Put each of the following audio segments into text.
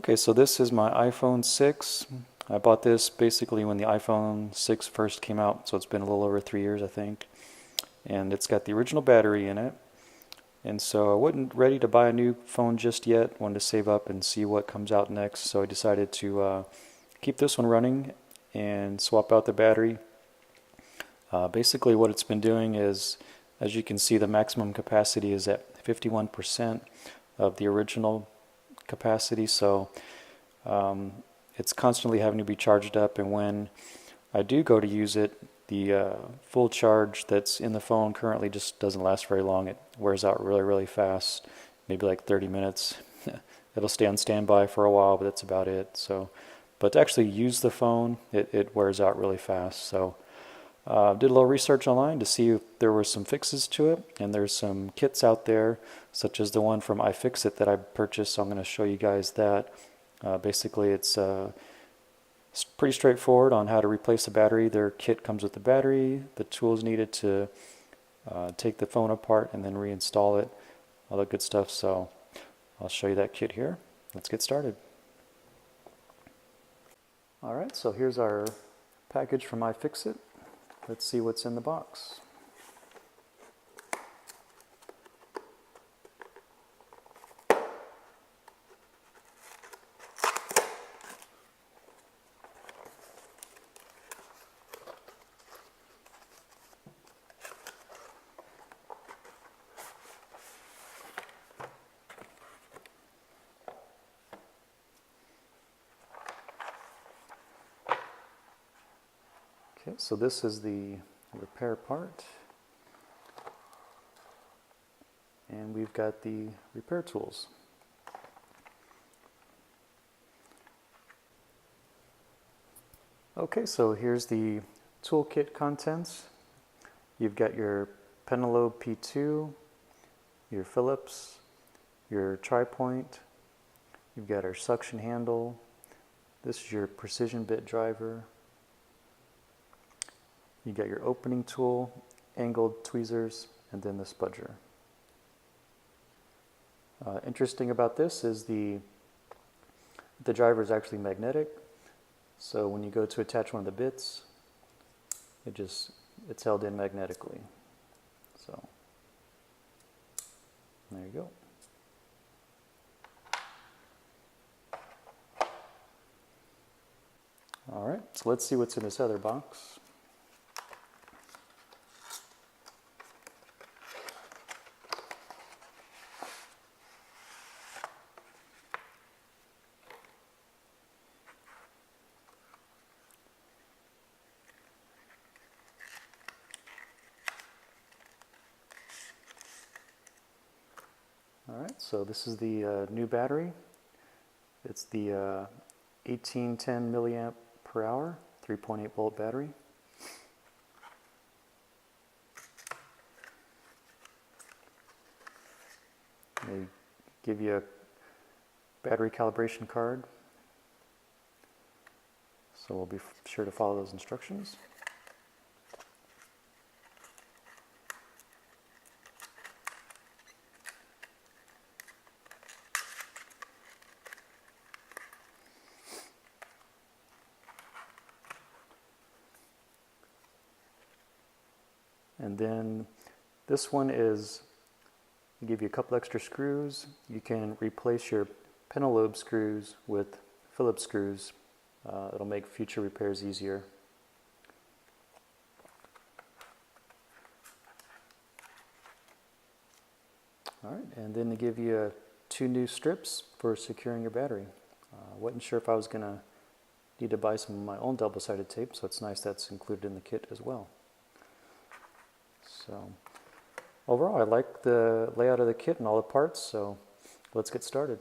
Okay, so this is my iPhone 6. I bought this basically when the iPhone 6 first came out, so it's been a little over 3 years, I think. And it's got the original battery in it. And so I wasn't ready to buy a new phone just yet. Wanted to save up and see what comes out next. So I decided to keep this one running and swap out the battery. Basically what it's been doing is, as you can see, the maximum capacity is at 51% of the original capacity, so it's constantly having to be charged up, and when I do go to use it, the full charge that's in the phone currently just doesn't last very long. It wears out really fast, maybe like 30 minutes. It'll stay on standby for a while, but that's about it. So, but to actually use the phone, it wears out really fast. So did a little research online to see if there were some fixes to it, and there's some kits out there, such as the one from iFixit that I purchased, so I'm going to show you guys that. Basically it's pretty straightforward on how to replace the battery. Their kit comes with the battery, the tools needed to take the phone apart and then reinstall it, all that good stuff. So I'll show you that kit here. Let's get started. Alright, so here's our package from iFixit. Let's see what's in the box. Okay, so this is the repair part, and we've got the repair tools. Okay, so here's the toolkit contents. You've got your Penelope P2, your Phillips, your tri-point, you've got our suction handle, this is your precision bit driver, you got your opening tool, angled tweezers, and then the spudger. Interesting about this is the driver is actually magnetic, so when you go to attach one of the bits, it's held in magnetically. So there you go. All right, so let's see what's in this other box. Alright, so this is the new battery. It's the 1810 milliamp per hour, 3.8 volt battery. They give you a battery calibration card, so we'll be sure to follow those instructions. And then this one is, they give you a couple extra screws. You can replace your Penelope screws with Phillips screws. It'll make future repairs easier. Alright, and then they give you 2 new strips for securing your battery. Wasn't sure if I was going to need to buy some of my own double-sided tape, so it's nice that's included in the kit as well. So overall, I like the layout of the kit and all the parts, so let's get started.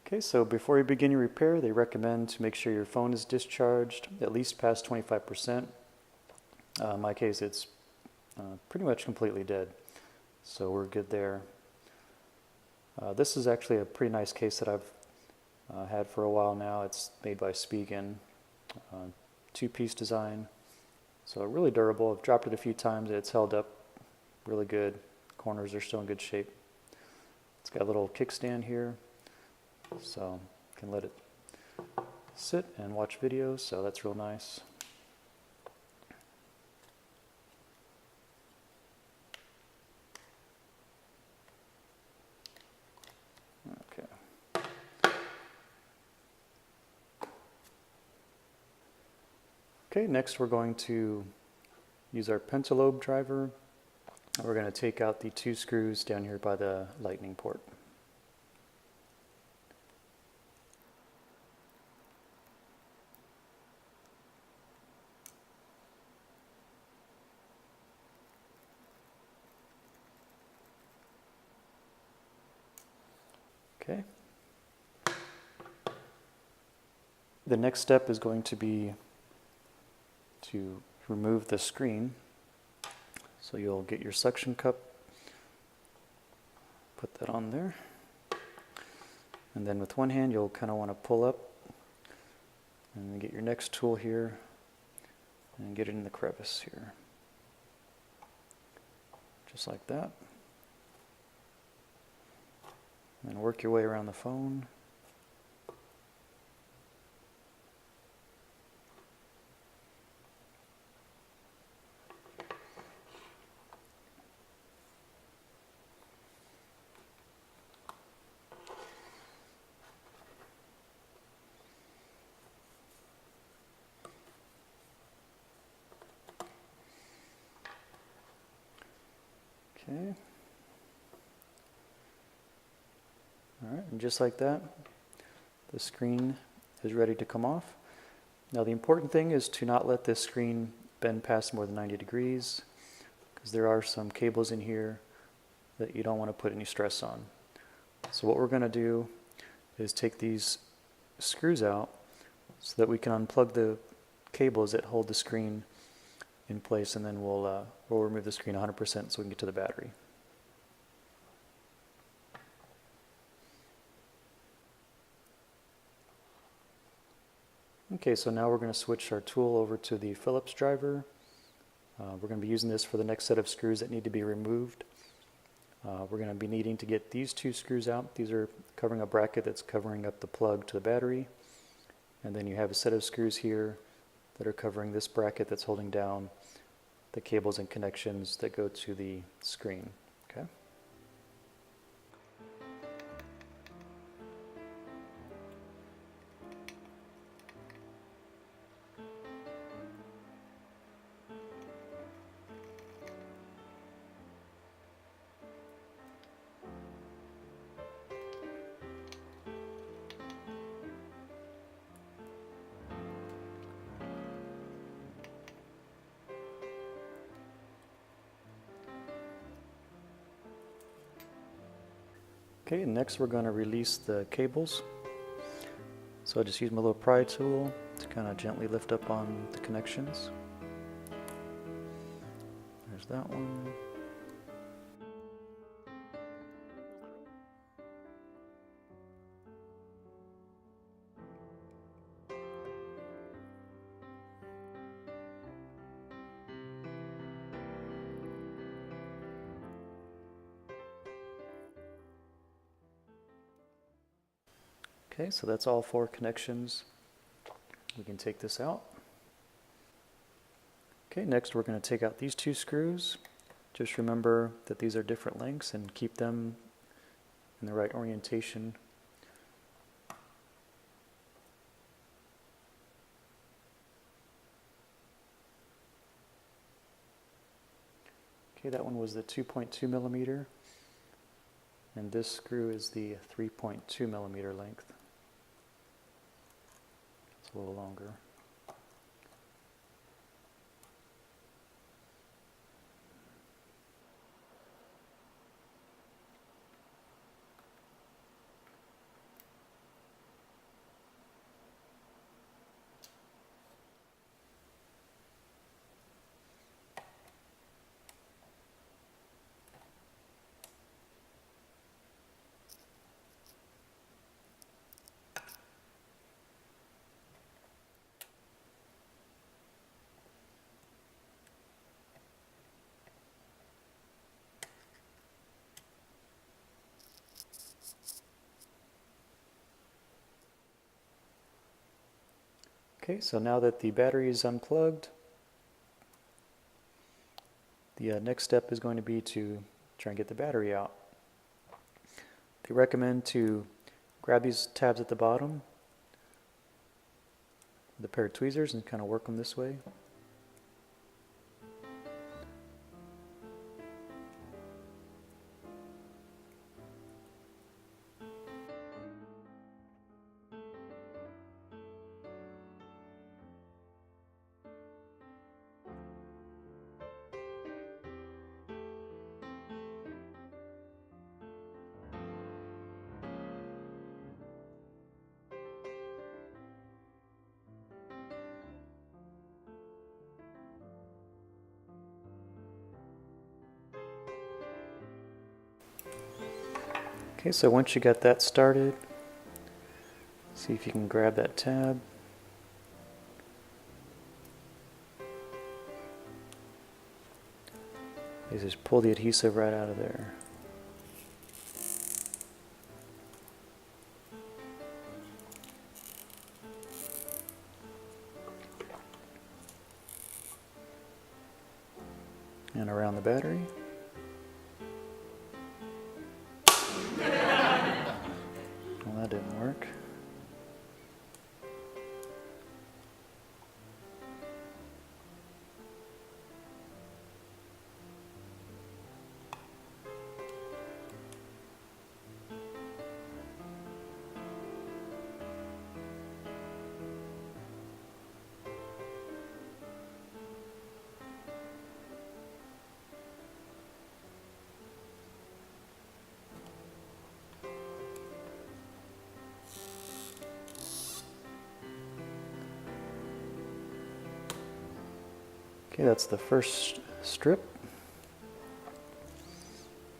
Okay, so before you begin your repair, they recommend to make sure your phone is discharged at least past 25%. In my case, it's pretty much completely dead, so we're good there. This is actually a pretty nice case that I've had for a while now. It's made by Spigen, 2-piece design. So really durable. I've dropped it a few times. It's held up really good. Corners are still in good shape. It's got a little kickstand here. So you can let it sit and watch videos, so that's real nice. Okay. Okay, next we're going to use our pentalobe driver. We're going to take out the 2 screws down here by the lightning port. Okay. The next step is going to be to remove the screen. So you'll get your suction cup, put that on there, and then with one hand you'll kind of want to pull up and then get your next tool here and get it in the crevice here. Just like that. And then work your way around the phone. Okay. Alright, and just like that, the screen is ready to come off. Now the important thing is to not let this screen bend past more than 90 degrees, because there are some cables in here that you don't want to put any stress on. So what we're going to do is take these screws out so that we can unplug the cables that hold the screen in place, and then we'll remove the screen 100% so we can get to the battery. Okay, so now we're going to switch our tool over to the Phillips driver. We're going to be using this for the next set of screws that need to be removed. We're going to be needing to get these 2 screws out. These are covering a bracket that's covering up the plug to the battery. And then you have a set of screws here that are covering this bracket that's holding down the cables and connections that go to the screen. Okay. Okay, next we're going to release the cables. So I just use my little pry tool to kind of gently lift up on the connections. There's that one. Okay, so that's all 4 connections. We can take this out. Okay, next we're going to take out these 2 screws. Just remember that these are different lengths and keep them in the right orientation. Okay, that one was the 2.2 millimeter, and this screw is the 3.2 millimeter length. It's a little longer. Okay, so now that the battery is unplugged, the next step is going to be to try and get the battery out. They recommend to grab these tabs at the bottom with a pair of tweezers and kind of work them this way. Okay, so once you got that started, see if you can grab that tab. You just pull the adhesive right out of there. And around the battery. Well, that didn't work. Okay, that's the first strip.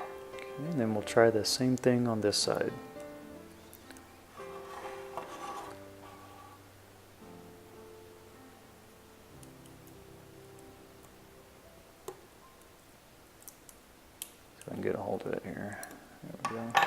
Okay, and then we'll try the same thing on this side. So I can get a hold of it here. There we go.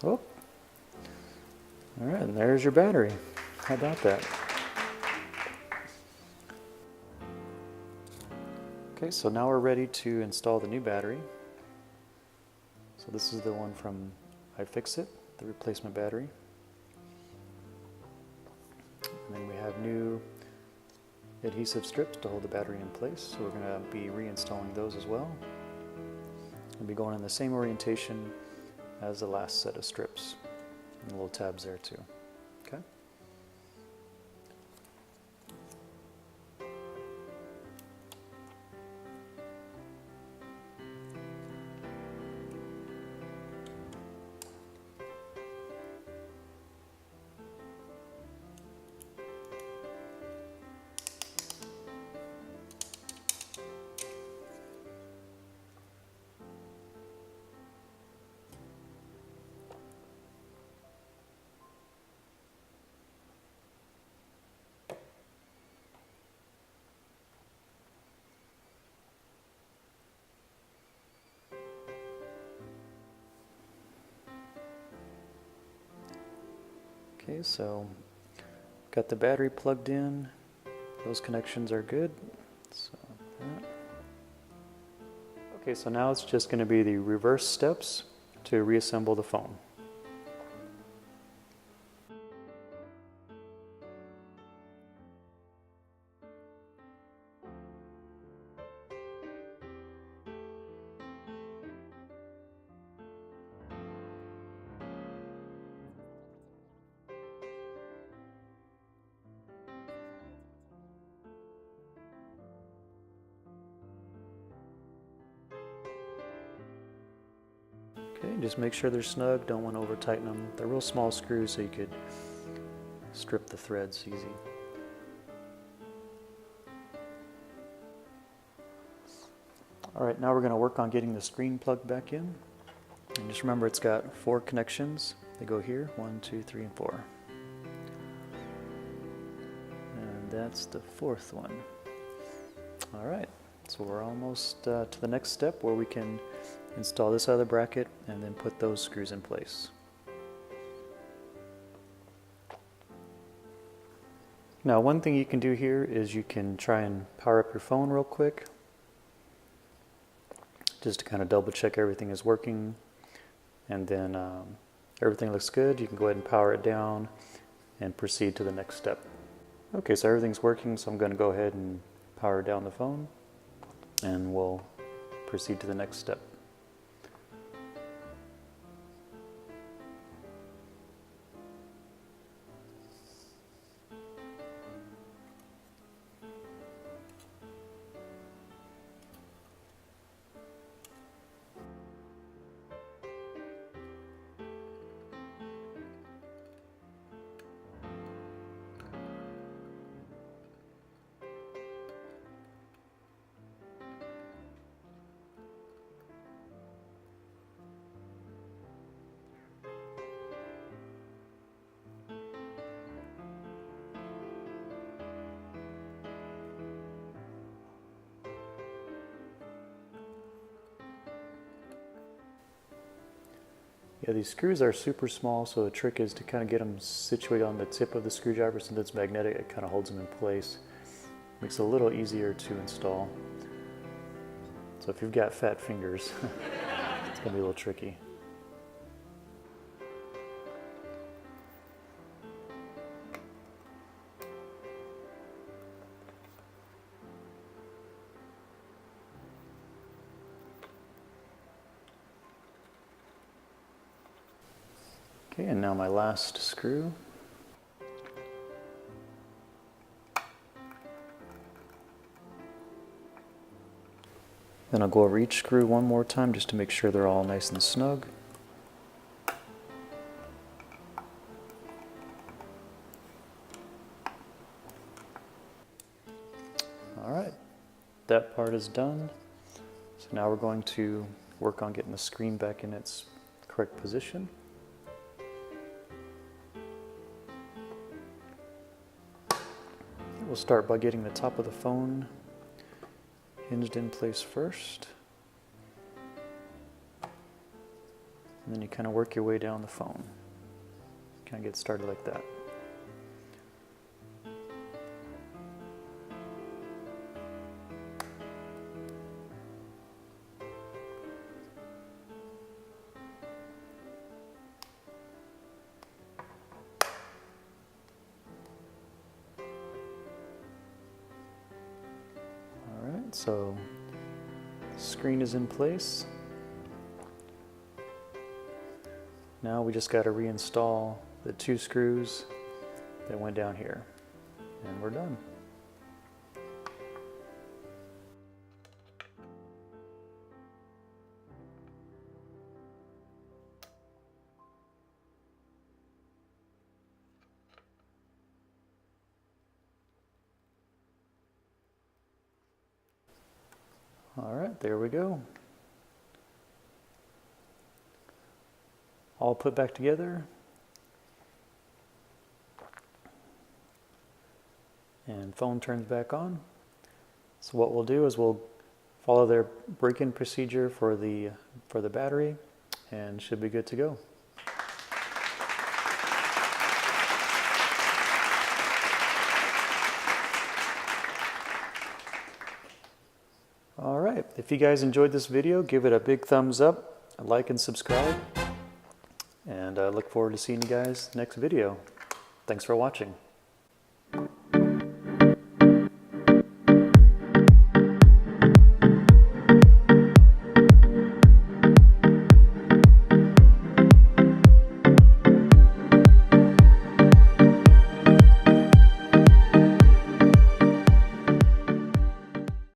Oh, all right, and there's your battery. How about that? Okay, so now we're ready to install the new battery. So this is the one from iFixit, the replacement battery. And then we have new adhesive strips to hold the battery in place, so we're going to be reinstalling those as well. We'll be going in the same orientation as the last set of strips, and the little tabs there too. Okay. Okay, so got the battery plugged in. Those connections are good. So okay, so now it's just going to be the reverse steps to reassemble the phone. Okay, just make sure they're snug, don't want to over tighten them. They're real small screws so you could strip the threads easy. Alright, now we're going to work on getting the screen plugged back in. And just remember it's got 4 connections. They go here, 1, 2, 3, and 4. And that's the 4th one. Alright, so we're almost to the next step where we can install this other bracket and then put those screws in place. Now one thing you can do here is you can try and power up your phone real quick, just to kind of double check everything is working, and then everything looks good. You can go ahead and power it down and proceed to the next step. Okay, so everything's working, so I'm going to go ahead and power down the phone and we'll proceed to the next step. Yeah, these screws are super small, so the trick is to kind of get them situated on the tip of the screwdriver. Since it's magnetic, it kind of holds them in place. Makes it a little easier to install. So if you've got fat fingers, it's going to be a little tricky. Okay, and now my last screw. Then I'll go over each screw one more time just to make sure they're all nice and snug. Alright, that part is done. So now we're going to work on getting the screen back in its correct position. We'll start by getting the top of the phone hinged in place first. And then you kind of work your way down the phone. Kind of get started like that. So the screen is in place. Now we just got to reinstall the 2 screws that went down here, and we're done. All right, there we go. All put back together. And phone turns back on. So what we'll do is we'll follow their break-in procedure for the battery, and should be good to go. Alright, if you guys enjoyed this video, give it a big thumbs up, a like and subscribe, and I look forward to seeing you guys next video. Thanks for watching.